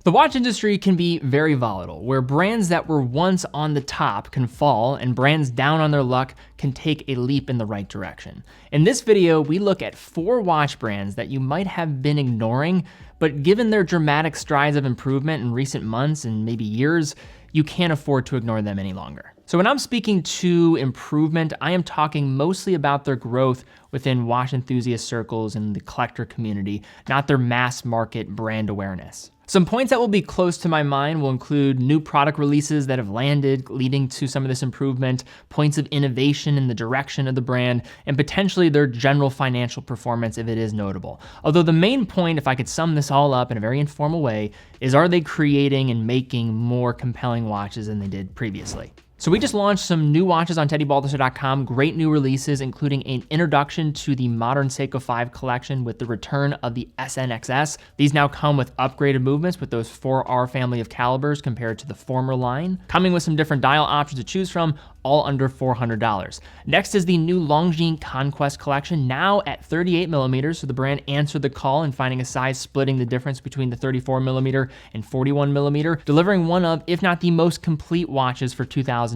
The watch industry can be very volatile, where brands that were once on the top can fall and brands down on their luck can take a leap in the right direction. In this video, we look at 4 watch brands that you might have been ignoring, but given their dramatic strides of improvement in recent months and maybe years, you can't afford to ignore them any longer. So when I'm speaking to improvement, I am talking mostly about their growth within watch enthusiast circles and the collector community, not their mass market brand awareness. Some points that will be close to my mind will include new product releases that have landed, leading to some of this improvement, points of innovation in the direction of the brand, and potentially their general financial performance if it is notable. Although the main point, if I could sum this all up in a very informal way, is are they creating and making more compelling watches than they did previously? So we just launched some new watches on TeddyBaldassarre.com, great new releases, including an introduction to the modern Seiko 5 collection with the return of the SNXS. These now come with upgraded movements with those 4R family of calibers compared to the former line, coming with some different dial options to choose from, all under $400. Next is the new Longines Conquest collection, now at 38mm, so the brand answered the call in finding a size splitting the difference between the 34mm and 41mm, delivering one of, if not the most complete watches for $2,000,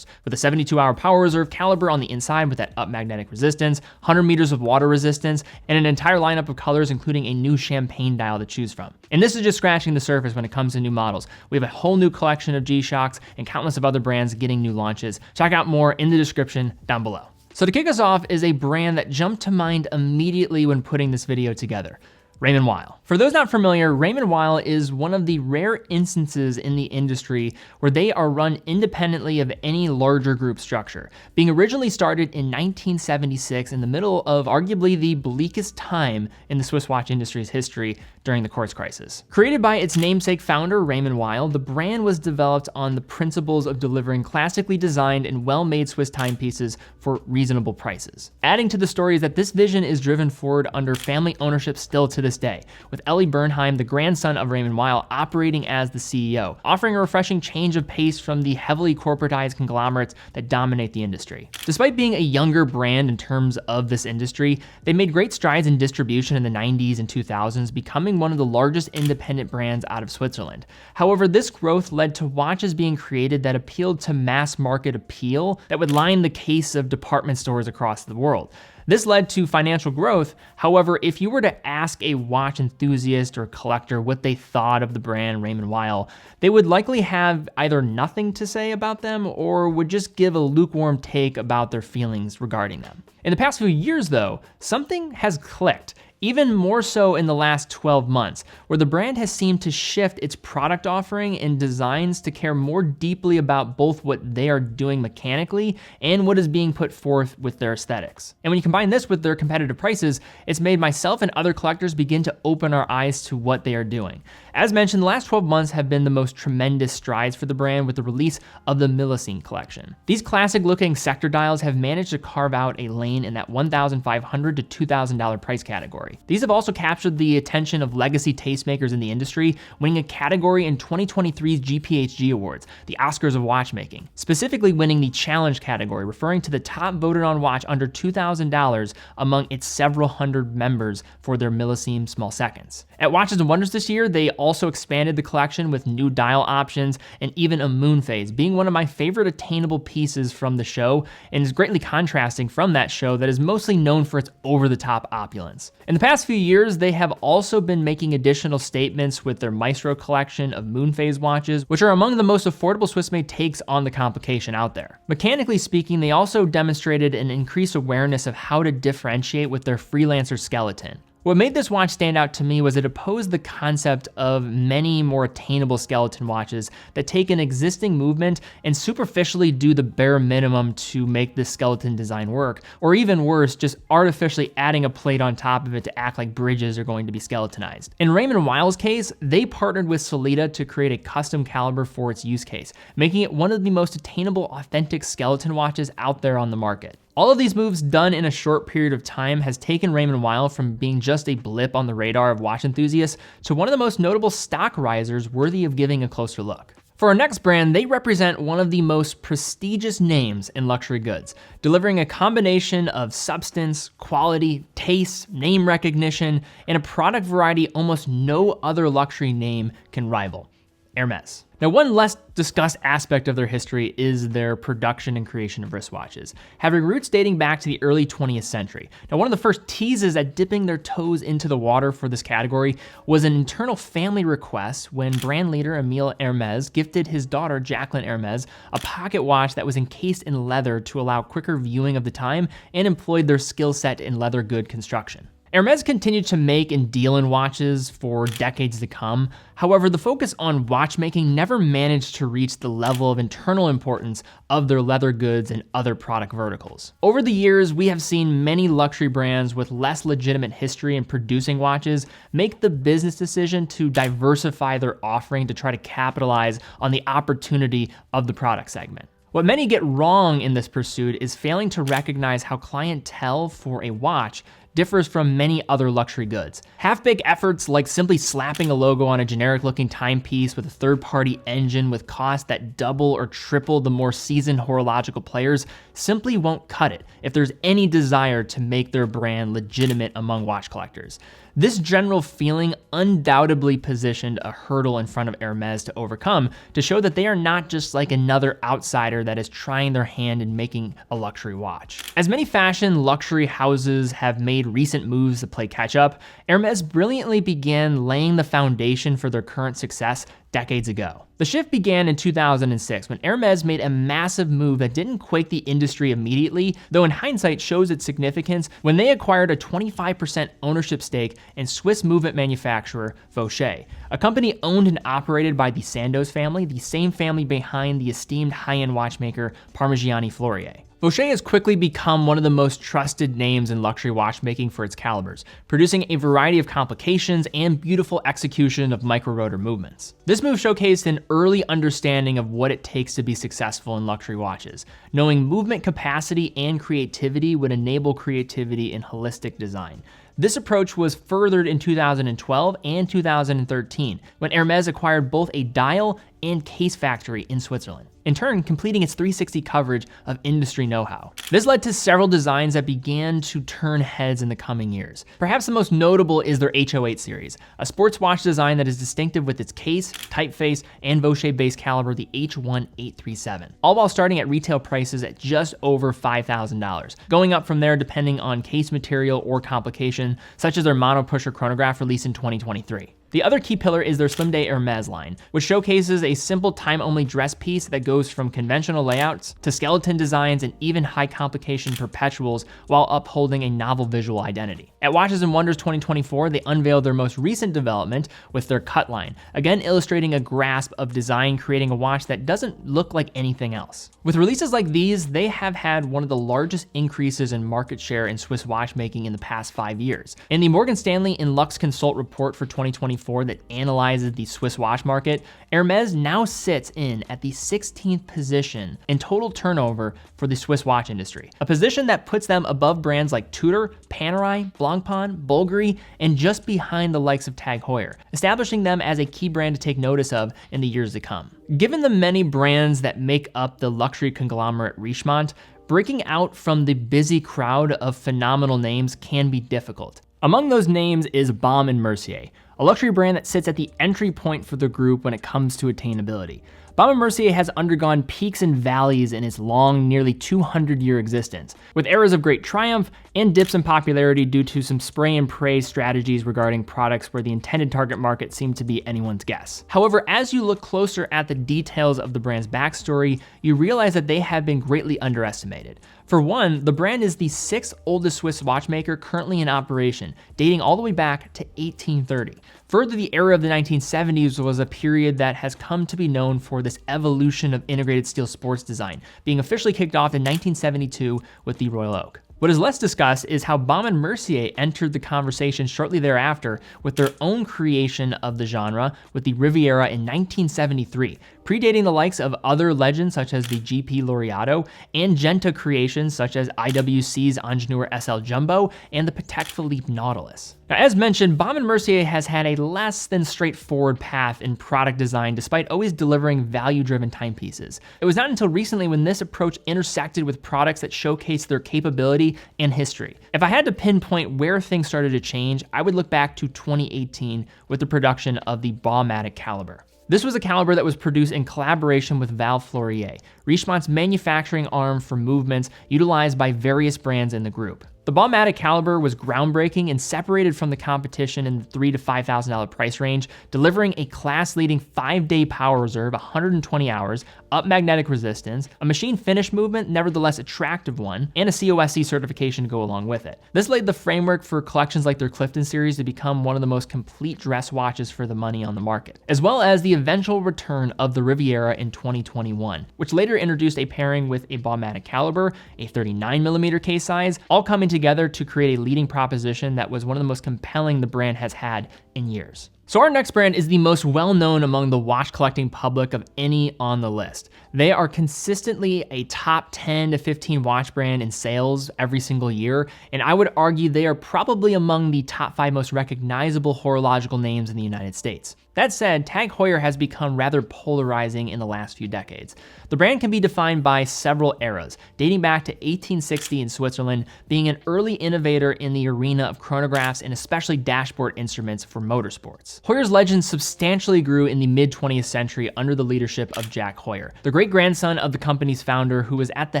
with a 72-hour power reserve caliber on the inside with that up magnetic resistance, 100 meters of water resistance, and an entire lineup of colors, including a new champagne dial to choose from. And this is just scratching the surface when it comes to new models. We have a whole new collection of G-Shocks and countless of other brands getting new launches. Check out more in the description down below. So to kick us off is a brand that jumped to mind immediately when putting this video together. Raymond Weil. For those not familiar, Raymond Weil is one of the rare instances in the industry where they are run independently of any larger group structure, being originally started in 1976 in the middle of arguably the bleakest time in the Swiss watch industry's history during the quartz crisis. Created by its namesake founder, Raymond Weil, the brand was developed on the principles of delivering classically designed and well-made Swiss timepieces for reasonable prices. Adding to the story is that this vision is driven forward under family ownership still to this day, with Elie Bernheim, the grandson of Raymond Weil, operating as the CEO, offering a refreshing change of pace from the heavily corporatized conglomerates that dominate the industry. Despite being a younger brand in terms of this industry, they made great strides in distribution in the 90s and 2000s, becoming one of the largest independent brands out of Switzerland. However, this growth led to watches being created that appealed to mass market appeal that would line the case of department stores across the world. This led to financial growth. However, if you were to ask a watch enthusiast or collector what they thought of the brand Raymond Weil, they would likely have either nothing to say about them or would just give a lukewarm take about their feelings regarding them. In the past few years, though, something has clicked. Even more so in the last 12 months, where the brand has seemed to shift its product offering and designs to care more deeply about both what they are doing mechanically and what is being put forth with their aesthetics. And when you combine this with their competitive prices, it's made myself and other collectors begin to open our eyes to what they are doing. As mentioned, the last 12 months have been the most tremendous strides for the brand with the release of the Millesine collection. These classic-looking sector dials have managed to carve out a lane in that $1,500 to $2,000 price category. These have also captured the attention of legacy tastemakers in the industry, winning a category in 2023's GPHG Awards, the Oscars of watchmaking, specifically winning the challenge category, referring to the top voted on watch under $2,000 among its several hundred members for their Millesine small seconds. At Watches and Wonders this year, they also expanded the collection with new dial options and even a moon phase, being one of my favorite attainable pieces from the show, and is greatly contrasting from that show that is mostly known for its over-the-top opulence. In the past few years, they have also been making additional statements with their Maestro collection of moon phase watches, which are among the most affordable Swiss-made takes on the complication out there. Mechanically speaking, they also demonstrated an increased awareness of how to differentiate with their freelancer skeleton. What made this watch stand out to me was it opposed the concept of many more attainable skeleton watches that take an existing movement and superficially do the bare minimum to make this skeleton design work, or even worse, just artificially adding a plate on top of it to act like bridges are going to be skeletonized. In Raymond Weil's case, they partnered with Sellita to create a custom caliber for its use case, making it one of the most attainable, authentic skeleton watches out there on the market. All of these moves done in a short period of time has taken Raymond Weil from being just a blip on the radar of watch enthusiasts to one of the most notable stock risers worthy of giving a closer look. For our next brand, they represent one of the most prestigious names in luxury goods, delivering a combination of substance, quality, taste, name recognition, and a product variety almost no other luxury name can rival: Hermes. Now, one less discussed aspect of their history is their production and creation of wristwatches, having roots dating back to the early 20th century. Now, one of the first teases at dipping their toes into the water for this category was an internal family request when brand leader Emile Hermes gifted his daughter Jacqueline Hermes a pocket watch that was encased in leather to allow quicker viewing of the time and employed their skill set in leather good construction. Hermes continued to make and deal in watches for decades to come. However, the focus on watchmaking never managed to reach the level of internal importance of their leather goods and other product verticals. Over the years, we have seen many luxury brands with less legitimate history in producing watches make the business decision to diversify their offering to try to capitalize on the opportunity of the product segment. What many get wrong in this pursuit is failing to recognize how clientele for a watch differs from many other luxury goods. Half-baked efforts like simply slapping a logo on a generic-looking timepiece with a third-party engine with costs that double or triple the more seasoned horological players simply won't cut it if there's any desire to make their brand legitimate among watch collectors. This general feeling undoubtedly positioned a hurdle in front of Hermes to overcome to show that they are not just like another outsider that is trying their hand in making a luxury watch. As many fashion luxury houses have made recent moves to play catch up, Hermes brilliantly began laying the foundation for their current success decades ago. The shift began in 2006 when Hermes made a massive move that didn't quake the industry immediately, though in hindsight shows its significance when they acquired a 25% ownership stake in Swiss movement manufacturer Vaucher, a company owned and operated by the Sandoz family, the same family behind the esteemed high-end watchmaker Parmigiani Fleurier. Vaucher has quickly become one of the most trusted names in luxury watchmaking for its calibers, producing a variety of complications and beautiful execution of micro-rotor movements. This move showcased an early understanding of what it takes to be successful in luxury watches, knowing movement capacity and creativity would enable creativity in holistic design. This approach was furthered in 2012 and 2013 when Hermes acquired both a dial and case factory in Switzerland, in turn completing its 360 coverage of industry know-how. This led to several designs that began to turn heads in the coming years. Perhaps the most notable is their H08 series, a sports watch design that is distinctive with its case, typeface, and Vaucher-based caliber, the H1837, all while starting at retail prices at just over $5,000, going up from there depending on case material or complication, such as their mono-pusher chronograph released in 2023. The other key pillar is their Slim Day Hermes line, which showcases a simple time-only dress piece that goes from conventional layouts to skeleton designs and even high complication perpetuals while upholding a novel visual identity. At Watches and Wonders 2024, they unveiled their most recent development with their Cut line, again illustrating a grasp of design, creating a watch that doesn't look like anything else. With releases like these, they have had one of the largest increases in market share in Swiss watchmaking in the past 5 years. In the Morgan Stanley and Lux Consult report for 2024 that analyzes the Swiss watch market, Hermes now sits in at the 16th position in total turnover for the Swiss watch industry, a position that puts them above brands like Tudor, Panerai, Blancpain, Bulgari, and just behind the likes of Tag Heuer, establishing them as a key brand to take notice of in the years to come. Given the many brands that make up the luxury conglomerate Richemont, breaking out from the busy crowd of phenomenal names can be difficult. Among those names is Baume & Mercier, a luxury brand that sits at the entry point for the group when it comes to attainability. Baume & Mercier has undergone peaks and valleys in its long, nearly 200-year existence, with eras of great triumph and dips in popularity due to some spray and pray strategies regarding products where the intended target market seemed to be anyone's guess. However, as you look closer at the details of the brand's backstory, you realize that they have been greatly underestimated. For one, the brand is the 6th oldest Swiss watchmaker currently in operation, dating all the way back to 1830. Further, the era of the 1970s was a period that has come to be known for this evolution of integrated steel sports design, being officially kicked off in 1972 with the Royal Oak. What is less discussed is how Baume & Mercier entered the conversation shortly thereafter with their own creation of the genre with the Riviera in 1973, predating the likes of other legends such as the GP Laureato and Genta creations such as IWC's Ingenieur SL Jumbo and the Patek Philippe Nautilus. Now, as mentioned, Baume & Mercier has had a less than straightforward path in product design despite always delivering value-driven timepieces. It was not until recently when this approach intersected with products that showcased their capability and history. If I had to pinpoint where things started to change, I would look back to 2018 with the production of the Baumatic caliber. This was a caliber that was produced in collaboration with Val Fleurier, Richemont's manufacturing arm for movements utilized by various brands in the group. The Baumatic caliber was groundbreaking and separated from the competition in the $3,000 to $5,000 price range, delivering a class-leading 5-day power reserve, 120 hours, up magnetic resistance, a machine finish movement, nevertheless attractive one, and a COSC certification to go along with it. This laid the framework for collections like their Clifton series to become one of the most complete dress watches for the money on the market, as well as the eventual return of the Riviera in 2021, which later introduced a pairing with a Baumatic caliber, a 39mm case size, all coming together to create a leading proposition that was one of the most compelling the brand has had in years. So our next brand is the most well-known among the watch collecting public of any on the list. They are consistently a top 10 to 15 watch brand in sales every single year, and I would argue they are probably among the top 5 most recognizable horological names in the United States. That said, Tag Heuer has become rather polarizing in the last few decades. The brand can be defined by several eras, dating back to 1860 in Switzerland, being an early innovator in the arena of chronographs and especially dashboard instruments for motorsports. Heuer's legend substantially grew in the mid-20th century under the leadership of Jack Heuer, the great-grandson of the company's founder who was at the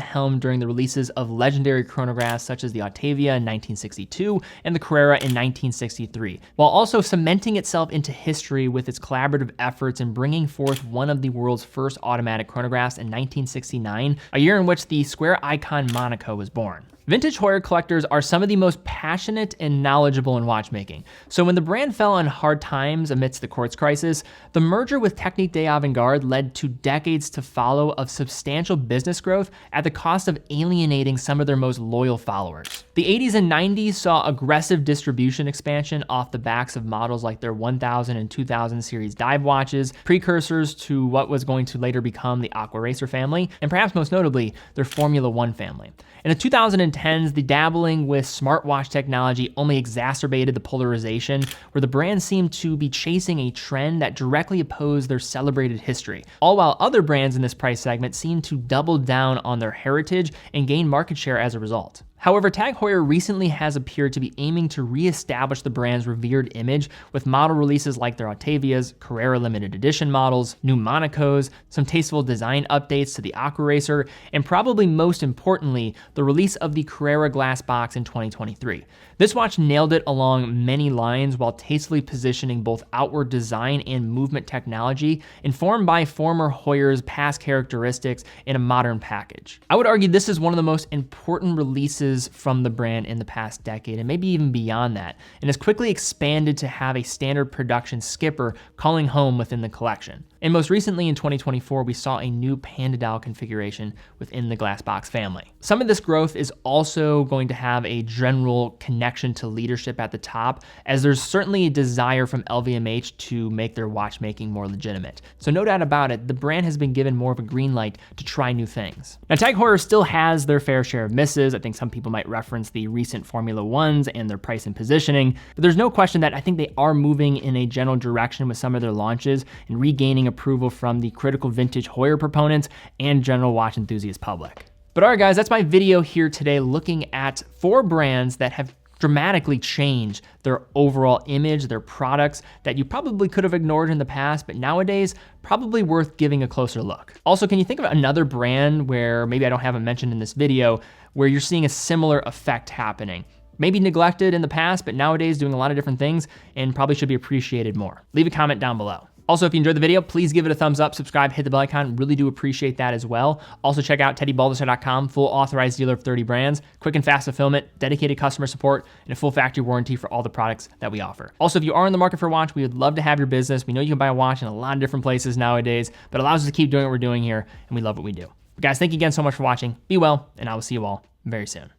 helm during the releases of legendary chronographs such as the Octavia in 1962 and the Carrera in 1963, while also cementing itself into history with its collaborative efforts in bringing forth one of the world's first automatic chronographs in 1969, a year in which the square icon Monaco was born. Vintage Heuer collectors are some of the most passionate and knowledgeable in watchmaking. So when the brand fell on hard times amidst the quartz crisis, the merger with Technique des Avant-Garde led to decades to follow of substantial business growth at the cost of alienating some of their most loyal followers. The 80s and 90s saw aggressive distribution expansion off the backs of models like their 1000 and 2000 series dive watches, precursors to what was going to later become the Aqua Racer family, and perhaps most notably, their Formula One family. In the 2010s, the dabbling with smartwatch technology only exacerbated the polarization, where the brand seemed to be chasing a trend that directly opposed their celebrated history, all while other brands in this price segment seemed to double down on their heritage and gain market share as a result. However, Tag Heuer recently has appeared to be aiming to re-establish the brand's revered image with model releases like their Octavias, Carrera limited edition models, new Monacos, some tasteful design updates to the Aqua Racer, and probably most importantly, the release of the Carrera glass box in 2023. This watch nailed it along many lines while tastefully positioning both outward design and movement technology informed by former Heuer's past characteristics in a modern package. I would argue this is one of the most important releases from the brand in the past decade, and maybe even beyond that, and has quickly expanded to have a standard production skipper calling home within the collection. And most recently in 2024, we saw a new Panda dial configuration within the glass box family. Some of this growth is also going to have a general connection to leadership at the top, as there's certainly a desire from LVMH to make their watchmaking more legitimate. So no doubt about it, the brand has been given more of a green light to try new things. Now, Tag Heuer still has their fair share of misses. I think some people might reference the recent Formula Ones and their price and positioning, but there's no question that I think they are moving in a general direction with some of their launches and regaining approval from the critical vintage Heuer proponents and general watch enthusiast public. But all right, guys, that's my video here today looking at 4 brands that have dramatically changed their overall image, their products that you probably could have ignored in the past, but nowadays probably worth giving a closer look. Also, can you think of another brand where maybe I don't have it mentioned in this video, where you're seeing a similar effect happening? Maybe neglected in the past, but nowadays doing a lot of different things and probably should be appreciated more. Leave a comment down below. Also, if you enjoyed the video, please give it a thumbs up, subscribe, hit the bell icon. Really do appreciate that as well. Also, check out TeddyBaldassarre.com, full authorized dealer of 30 brands, quick and fast fulfillment, dedicated customer support, and a full factory warranty for all the products that we offer. Also, if you are in the market for a watch, we would love to have your business. We know you can buy a watch in a lot of different places nowadays, but it allows us to keep doing what we're doing here, and we love what we do. But guys, thank you again so much for watching. Be well, and I will see you all very soon.